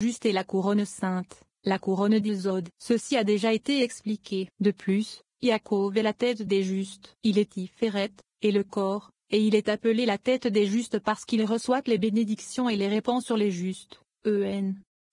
juste et la couronne sainte, la couronne d'Isod. Ceci a déjà été expliqué. De plus, Yaakov est la tête des justes. Il est Tiferet, et le corps, et il est appelé la tête des justes parce qu'il reçoit les bénédictions et les répand sur les justes.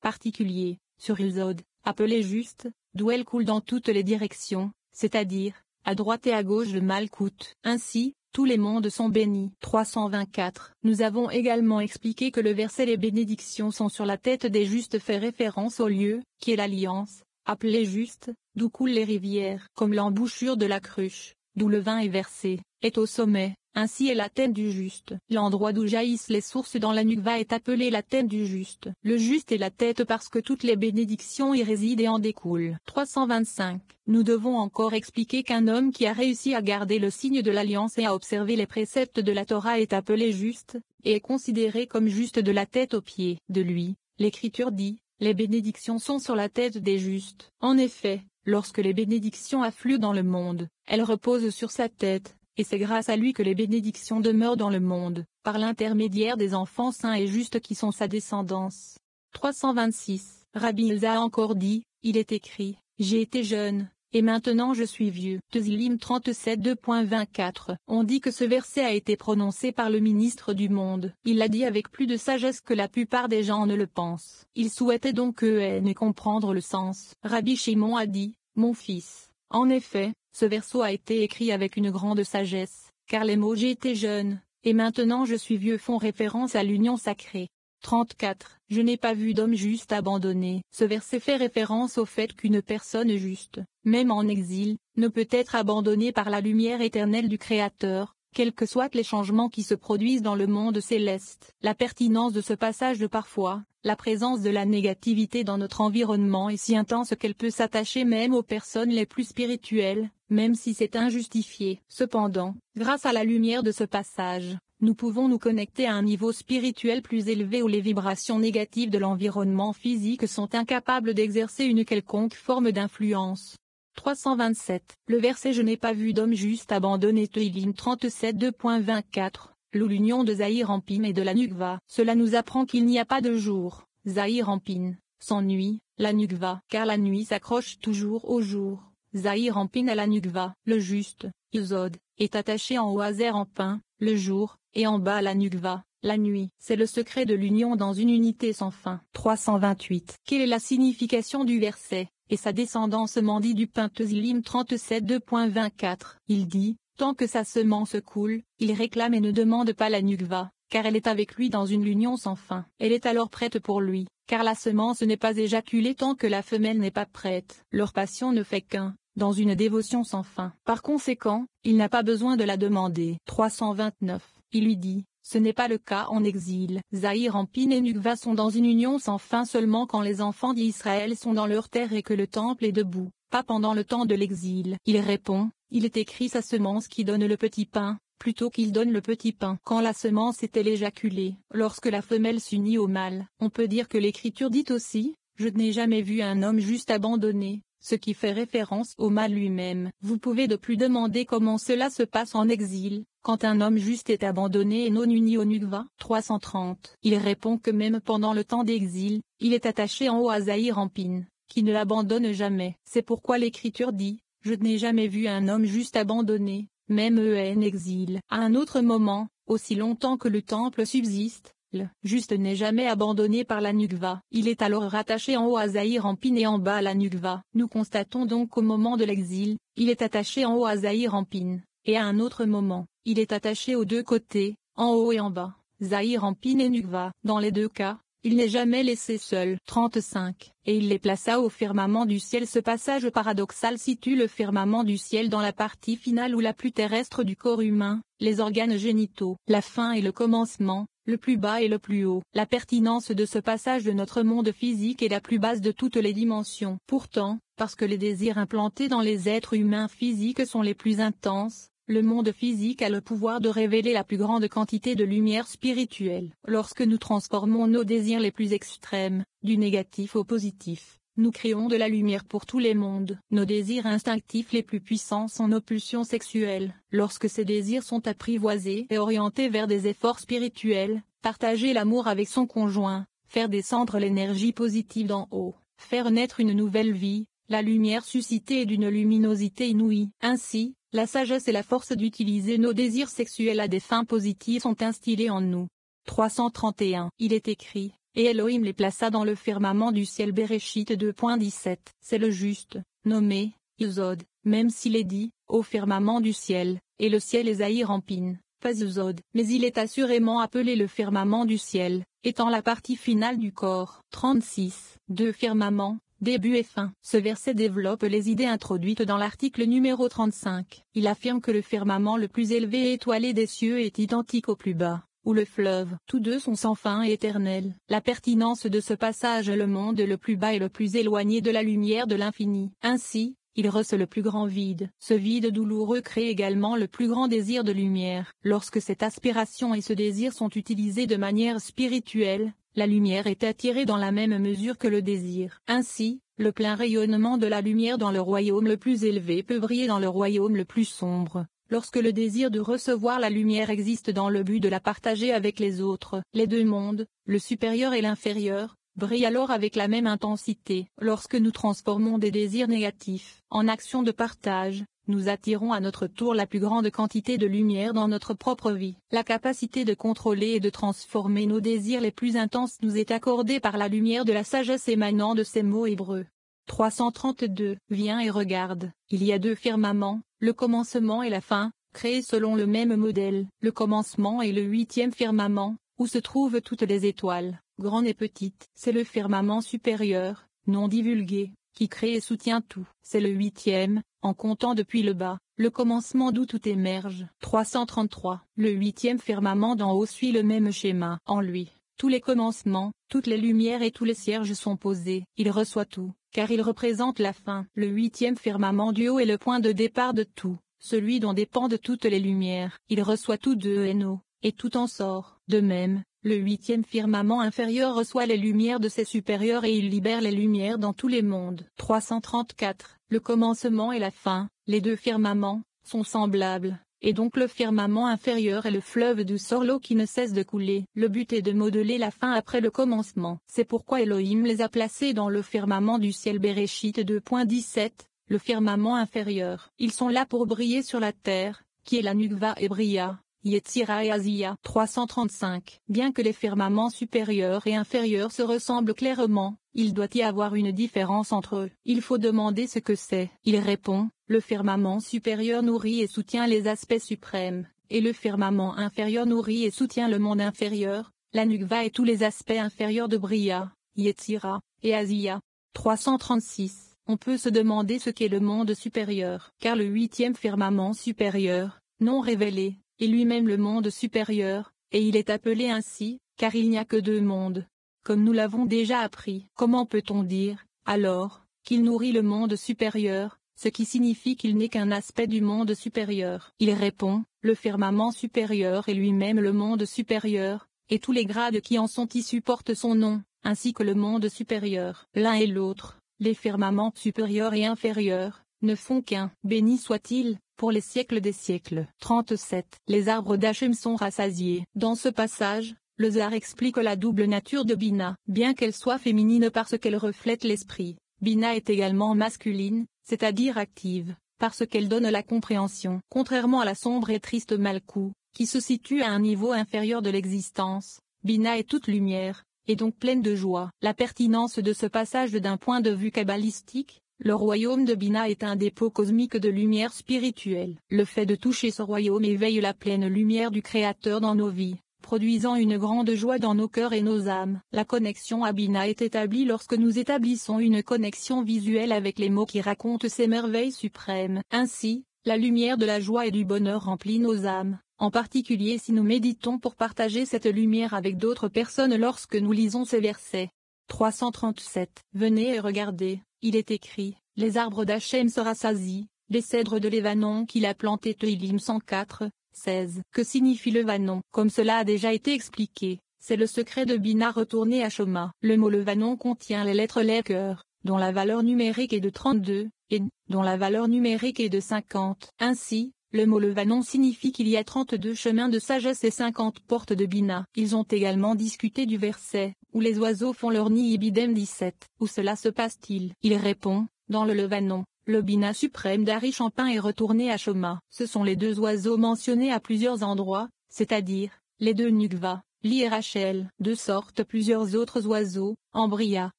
Particulier, sur Isod, appelé juste, d'où elle coule dans toutes les directions, c'est-à-dire, à droite et à gauche de Malkout. Ainsi, tous les mondes sont bénis. 324. Nous avons également expliqué que le verset les bénédictions sont sur la tête des justes fait référence au lieu, qui est l'alliance, appelé juste, d'où coulent les rivières. Comme l'embouchure de la cruche, d'où le vin est versé, est au sommet, ainsi est la tête du juste. L'endroit d'où jaillissent les sources dans la Nukva est appelé la tête du juste. Le juste est la tête parce que toutes les bénédictions y résident et en découlent. 325. Nous devons encore expliquer qu'un homme qui a réussi à garder le signe de l'alliance et à observer les préceptes de la Torah est appelé juste, et est considéré comme juste de la tête aux pieds. De lui, l'Écriture dit, les bénédictions sont sur la tête des justes. En effet, lorsque les bénédictions affluent dans le monde, elles reposent sur sa tête. Et c'est grâce à lui que les bénédictions demeurent dans le monde, par l'intermédiaire des enfants saints et justes qui sont sa descendance. 326. Rabbi Ilza a encore dit, il est écrit, j'ai été jeune, et maintenant je suis vieux. Tezillim 37 2.24. On dit que ce verset a été prononcé par le ministre du monde. Il l'a dit avec plus de sagesse que la plupart des gens ne le pensent. Il souhaitait donc eux ne comprendre le sens. Rabbi Shimon a dit, mon fils. En effet, ce verset a été écrit avec une grande sagesse, car les mots « j'ai été jeune » et « maintenant je suis vieux » font référence à l'union sacrée. 34. Je n'ai pas vu d'homme juste abandonné. Ce verset fait référence au fait qu'une personne juste, même en exil, ne peut être abandonnée par la lumière éternelle du Créateur, quels que soient les changements qui se produisent dans le monde céleste. La pertinence de ce passage de parfois, la présence de la négativité dans notre environnement est si intense qu'elle peut s'attacher même aux personnes les plus spirituelles, même si c'est injustifié. Cependant, grâce à la lumière de ce passage, nous pouvons nous connecter à un niveau spirituel plus élevé où les vibrations négatives de l'environnement physique sont incapables d'exercer une quelconque forme d'influence. 327. Le verset « Je n'ai pas vu d'homme juste abandonné » Teilim 37 2.24, l'union de Zahir Anpin et de la Nukva. Cela nous apprend qu'il n'y a pas de jour, Zahir Anpin, sans nuit, la Nukva, car la nuit s'accroche toujours au jour. Zahir Anpin à la Nukva, le juste, Isod, est attaché en haut à Zer Anpin, le jour, et en bas à la Nukva, la nuit. C'est le secret de l'union dans une unité sans fin. 328. Quelle est la signification du verset ? Et sa descendance mendie du pain Tezillim 37 2.24. Il dit, tant que sa semence coule, il réclame et ne demande pas la Nukva, car elle est avec lui dans une union sans fin. Elle est alors prête pour lui, car la semence n'est pas éjaculée tant que la femelle n'est pas prête. Leur passion ne fait qu'un, dans une dévotion sans fin. Par conséquent, il n'a pas besoin de la demander. 329. Il lui dit, ce n'est pas le cas en exil. Zahir Anpin et Nukva sont dans une union sans fin seulement quand les enfants d'Israël sont dans leur terre et que le temple est debout, pas pendant le temps de l'exil. Il répond, il est écrit sa semence qui donne le petit pain, plutôt qu'il donne le petit pain. Quand la semence est-elle éjaculée, lorsque la femelle s'unit au mâle, on peut dire que l'Écriture dit aussi, je n'ai jamais vu un homme juste abandonné, ce qui fait référence au mâle lui-même. Vous pouvez de plus demander comment cela se passe en exil, quand un homme juste est abandonné et non uni au Nukva. 330. Il répond que même pendant le temps d'exil, il est attaché en haut à Zahir Anpin, qui ne l'abandonne jamais. C'est pourquoi l'Écriture dit, je n'ai jamais vu un homme juste abandonné, même en exil. À un autre moment, aussi longtemps que le temple subsiste, le juste n'est jamais abandonné par la Nukva. Il est alors rattaché en haut à Zahir Anpin et en bas à la Nukva. Nous constatons donc qu'au moment de l'exil, il est attaché en haut à Zahir Anpin, et à un autre moment, il est attaché aux deux côtés, en haut et en bas, Zahir Anpin et Nukva. Dans les deux cas, il n'est jamais laissé seul. 35. Et il les plaça au firmament du ciel. Ce passage paradoxal situe le firmament du ciel dans la partie finale ou la plus terrestre du corps humain, les organes génitaux, la fin et le commencement, le plus bas et le plus haut. La pertinence de ce passage de notre monde physique est la plus basse de toutes les dimensions. Pourtant, parce que les désirs implantés dans les êtres humains physiques sont les plus intenses, le monde physique a le pouvoir de révéler la plus grande quantité de lumière spirituelle. Lorsque nous transformons nos désirs les plus extrêmes, du négatif au positif, nous créons de la lumière pour tous les mondes. Nos désirs instinctifs les plus puissants sont nos pulsions sexuelles. Lorsque ces désirs sont apprivoisés et orientés vers des efforts spirituels, partager l'amour avec son conjoint, faire descendre l'énergie positive d'en haut, faire naître une nouvelle vie, la lumière suscitée est d'une luminosité inouïe. Ainsi, la sagesse et la force d'utiliser nos désirs sexuels à des fins positives sont instillées en nous. 331. Il est écrit, et Elohim les plaça dans le firmament du ciel. Bereshit 2.17. C'est le juste, nommé, Yesod, même s'il est dit, au firmament du ciel, et le ciel est Zahir Ampin, pas Yesod, mais il est assurément appelé le firmament du ciel, étant la partie finale du corps. 36. Deux firmaments, début et fin. Ce verset développe les idées introduites dans l'article numéro 35. Il affirme que le firmament le plus élevé et étoilé des cieux est identique au plus bas, ou le fleuve. Tous deux sont sans fin et éternels. La pertinence de ce passage est le monde le plus bas et le plus éloigné de la lumière de l'infini. Ainsi, il recèle le plus grand vide. Ce vide douloureux crée également le plus grand désir de lumière. Lorsque cette aspiration et ce désir sont utilisés de manière spirituelle, la lumière est attirée dans la même mesure que le désir. Ainsi, le plein rayonnement de la lumière dans le royaume le plus élevé peut briller dans le royaume le plus sombre. Lorsque le désir de recevoir la lumière existe dans le but de la partager avec les autres, les deux mondes, le supérieur et l'inférieur, brillent alors avec la même intensité. Lorsque nous transformons des désirs négatifs en actions de partage, nous attirons à notre tour la plus grande quantité de lumière dans notre propre vie. La capacité de contrôler et de transformer nos désirs les plus intenses nous est accordée par la lumière de la sagesse émanant de ces mots hébreux. 332. Viens et regarde. Il y a deux firmaments, le commencement et la fin, créés selon le même modèle. Le commencement est le 8e firmament, où se trouvent toutes les étoiles, grandes et petites. C'est le firmament supérieur, non divulgué, qui crée et soutient tout. C'est le 8e, en comptant depuis le bas, le commencement d'où tout émerge. 333. Le 8e firmament d'en haut suit le même schéma. En lui, tous les commencements, toutes les lumières et tous les cierges sont posés. Il reçoit tout, car il représente la fin. Le 8e firmament du haut est le point de départ de tout, celui dont dépendent toutes les lumières. Il reçoit tout de haut, et tout en sort. De même, le 8e firmament inférieur reçoit les lumières de ses supérieurs et il libère les lumières dans tous les mondes. 334. Le commencement et la fin, les deux firmaments, sont semblables, et donc le firmament inférieur est le fleuve du Sorlo qui ne cesse de couler. Le but est de modeler la fin après le commencement. C'est pourquoi Elohim les a placés dans le firmament du ciel. Bereshit 2.17, le firmament inférieur. Ils sont là pour briller sur la terre, qui est la Nukva et Bria. Yetzira et Azia. 335. Bien que les firmaments supérieurs et inférieurs se ressemblent clairement, il doit y avoir une différence entre eux. Il faut demander ce que c'est. Il répond, le firmament supérieur nourrit et soutient les aspects suprêmes, et le firmament inférieur nourrit et soutient le monde inférieur, la Nukva et tous les aspects inférieurs de Bria, Yetzira, et Azia. 336. On peut se demander ce qu'est le monde supérieur, car le 8e firmament supérieur, non révélé, est lui-même le monde supérieur, et il est appelé ainsi, car il n'y a que deux mondes. Comme nous l'avons déjà appris. Comment peut-on dire, alors, qu'il nourrit le monde supérieur, ce qui signifie qu'il n'est qu'un aspect du monde supérieur? Il répond, le firmament supérieur est lui-même le monde supérieur, et tous les grades qui en sont issus portent son nom, ainsi que le monde supérieur. L'un et l'autre, les firmaments supérieurs et inférieurs, ne font qu'un. Béni soit-il, pour les siècles des siècles. 37. Les arbres d'Hachem sont rassasiés. Dans ce passage, le Zohar explique la double nature de Bina. Bien qu'elle soit féminine parce qu'elle reflète l'esprit, Bina est également masculine, c'est-à-dire active, parce qu'elle donne la compréhension. Contrairement à la sombre et triste Malkou, qui se situe à un niveau inférieur de l'existence, Bina est toute lumière, et donc pleine de joie. La pertinence de ce passage d'un point de vue kabbalistique. Le royaume de Bina est un dépôt cosmique de lumière spirituelle. Le fait de toucher ce royaume éveille la pleine lumière du Créateur dans nos vies, produisant une grande joie dans nos cœurs et nos âmes. La connexion à Bina est établie lorsque nous établissons une connexion visuelle avec les mots qui racontent ces merveilles suprêmes. Ainsi, la lumière de la joie et du bonheur remplit nos âmes, en particulier si nous méditons pour partager cette lumière avec d'autres personnes lorsque nous lisons ces versets. 337. Venez et regardez. Il est écrit, les arbres d'Hachem se rassasient, les cèdres de Lébanon qu'il a plantés. Tehillim 104, 16. Que signifie Levanon? Comme cela a déjà été expliqué, c'est le secret de Bina retourné à Shoma. Le mot Levanon contient les lettres Leker, dont la valeur numérique est de 32, et dont la valeur numérique est de 50. Ainsi, Le mot Levanon signifie qu'il y a 32 chemins de sagesse et 50 portes de Bina. Ils ont également discuté du verset, où les oiseaux font leur nid Ibidem 17. Où cela se passe-t-il? Il répond, dans le Levanon. Le Bina suprême d'Ari Champin est retourné à Shoma. Ce sont les deux oiseaux mentionnés à plusieurs endroits, c'est-à-dire, les deux Nukva, Li et Rachel. De sorte plusieurs autres oiseaux, Ambria,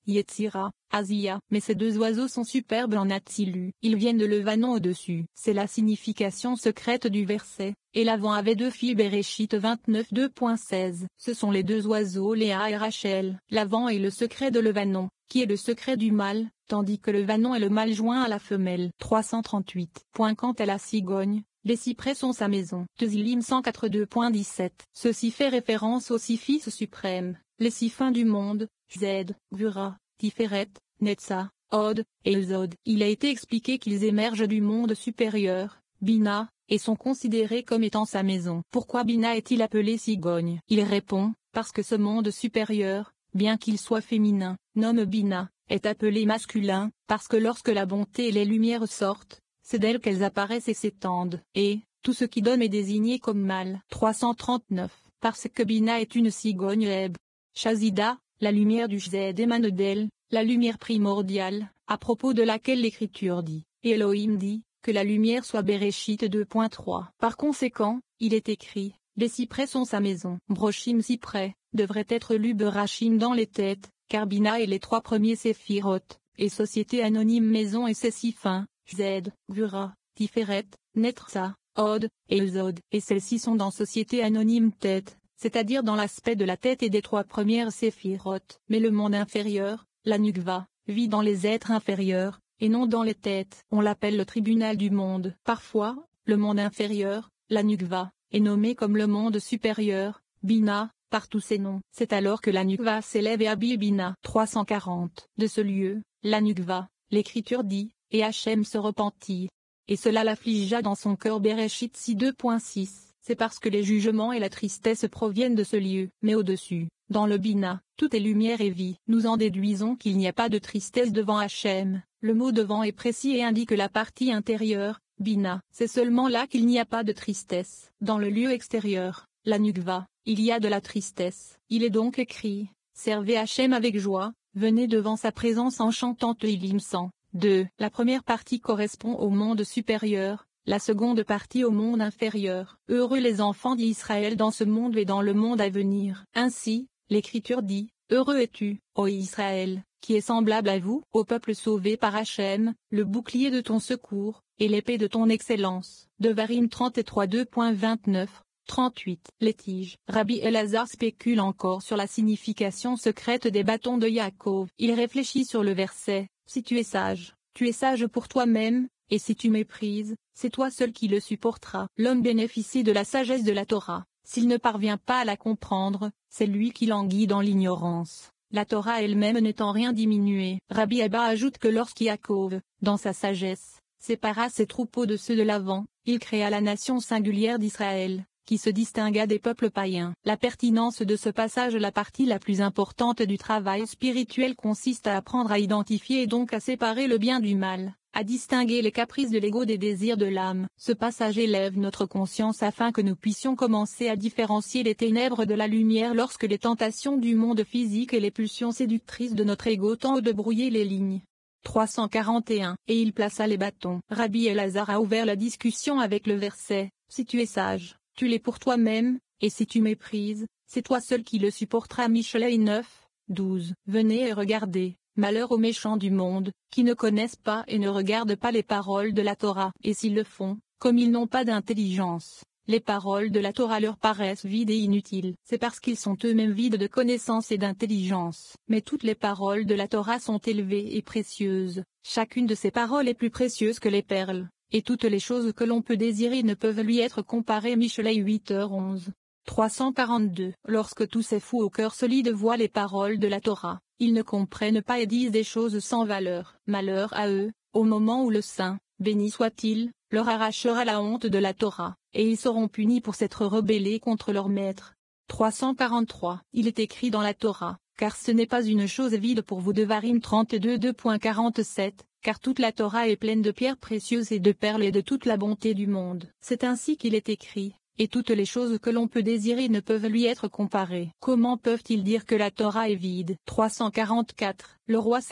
Yetzira, Azia. Mais ces deux oiseaux sont superbes en Atzilu. Ils viennent de Levanon au-dessus. C'est la signification secrète du verset. Et l'avant avait deux filles Bereshit 29 2.16. Ce sont les deux oiseaux Léa et Rachel. L'avant est le secret de Levanon, qui est le secret du mâle, tandis que Levanon est le mâle joint à la femelle. 338. Quant à la cigogne, les cyprès sont sa maison. Tezillim 104 2.17. Ceci fait référence aux six fils suprêmes, les six fins du monde, Z, Gvura, Tiferet, Netza, Od, et Uzod. Il a été expliqué qu'ils émergent du monde supérieur, Bina, et sont considérés comme étant sa maison. Pourquoi Bina est-il appelé cigogne? Il répond, parce que ce monde supérieur, bien qu'il soit féminin, nomme Bina, est appelé masculin, parce que lorsque la bonté et les lumières sortent, c'est d'elles qu'elles apparaissent et s'étendent, et, tout ce qui donne est désigné comme mâle. 339. Parce que Bina est une cigogne Heb. Shazida, la lumière du Shzed émane d'elle, la lumière primordiale, à propos de laquelle l'Écriture dit, et Elohim dit, que la lumière soit Bereshit 2.3. Par conséquent, il est écrit, les cyprès sont sa maison. Brochim cyprès, devrait être lu Berachim dans les têtes, car Bina est les trois premiers séphiroth, et société anonyme maison et ses six fins, Z, Gvura, Tiferet, Netza, Od, et Uzod. Et celles-ci sont dans société anonyme tête, c'est-à-dire dans l'aspect de la tête et des trois premières séphiroth. Mais le monde inférieur, la Nukva, vit dans les êtres inférieurs, et non dans les têtes. On l'appelle le tribunal du monde. Parfois, le monde inférieur, la Nukva, est nommé comme le monde supérieur, Bina, par tous ces noms. C'est alors que la Nukva s'élève et habille Bina. 340. De ce lieu, la Nukva, l'Écriture dit, et Hachem se repentit. Et cela l'affligea dans son cœur. Bereshit 6 2.6. C'est parce que les jugements et la tristesse proviennent de ce lieu. Mais au-dessus, dans le Bina, tout est lumière et vie. Nous en déduisons qu'il n'y a pas de tristesse devant Hachem. Le mot devant est précis et indique la partie intérieure, Bina. C'est seulement là qu'il n'y a pas de tristesse. Dans le lieu extérieur, la Nukva, il y a de la tristesse. Il est donc écrit, servez Hachem avec joie, venez devant sa présence en chantant Tehillim 100. 2. La première partie correspond au monde supérieur, la seconde partie au monde inférieur. Heureux les enfants d'Israël dans ce monde et dans le monde à venir. Ainsi, l'Écriture dit, heureux es-tu, ô Israël, qui est semblable à vous, au peuple sauvé par Hachem, le bouclier de ton secours, et l'épée de ton excellence. Devarim 33 2.29. 38. Les tiges. Rabbi Elazar spécule encore sur la signification secrète des bâtons de Yaakov. Il réfléchit sur le verset, si tu es sage pour toi-même, et si tu méprises, c'est toi seul qui le supporteras. L'homme bénéficie de la sagesse de la Torah. S'il ne parvient pas à la comprendre, c'est lui qui languit dans l'ignorance. La Torah elle-même n'étant rien diminuée. Rabbi Abba ajoute que lorsqu'Yaakov, dans sa sagesse, sépara ses troupeaux de ceux de l'avant, il créa la nation singulière d'Israël, qui se distingua des peuples païens. La pertinence de ce passage. La partie la plus importante du travail spirituel consiste à apprendre à identifier et donc à séparer le bien du mal, à distinguer les caprices de l'ego des désirs de l'âme. Ce passage élève notre conscience afin que nous puissions commencer à différencier les ténèbres de la lumière lorsque les tentations du monde physique et les pulsions séductrices de notre ego tentent de brouiller les lignes. 341. Et il plaça les bâtons. Rabbi Elazar a ouvert la discussion avec le verset, si tu es sage, tu l'es pour toi-même, et si tu méprises, c'est toi seul qui le supporteras. Michelet 9, 12. Venez et regardez, malheur aux méchants du monde, qui ne connaissent pas et ne regardent pas les paroles de la Torah. Et s'ils le font, comme ils n'ont pas d'intelligence, les paroles de la Torah leur paraissent vides et inutiles. C'est parce qu'ils sont eux-mêmes vides de connaissance et d'intelligence. Mais toutes les paroles de la Torah sont élevées et précieuses. Chacune de ces paroles est plus précieuse que les perles. Et toutes les choses que l'on peut désirer ne peuvent lui être comparées. Michelet 8h11. 342. Lorsque tous ces fous au cœur solide voient les paroles de la Torah, ils ne comprennent pas et disent des choses sans valeur. Malheur à eux, au moment où le Saint, béni soit-il, leur arrachera la honte de la Torah, et ils seront punis pour s'être rebellés contre leur maître. 343. Il est écrit dans la Torah, car ce n'est pas une chose vide pour vous. Devarim 32 2.47. car toute la Torah est pleine de pierres précieuses et de perles et de toute la bonté du monde. C'est ainsi qu'il est écrit, et toutes les choses que l'on peut désirer ne peuvent lui être comparées. Comment peuvent-ils dire que la Torah est vide? 344. Le roi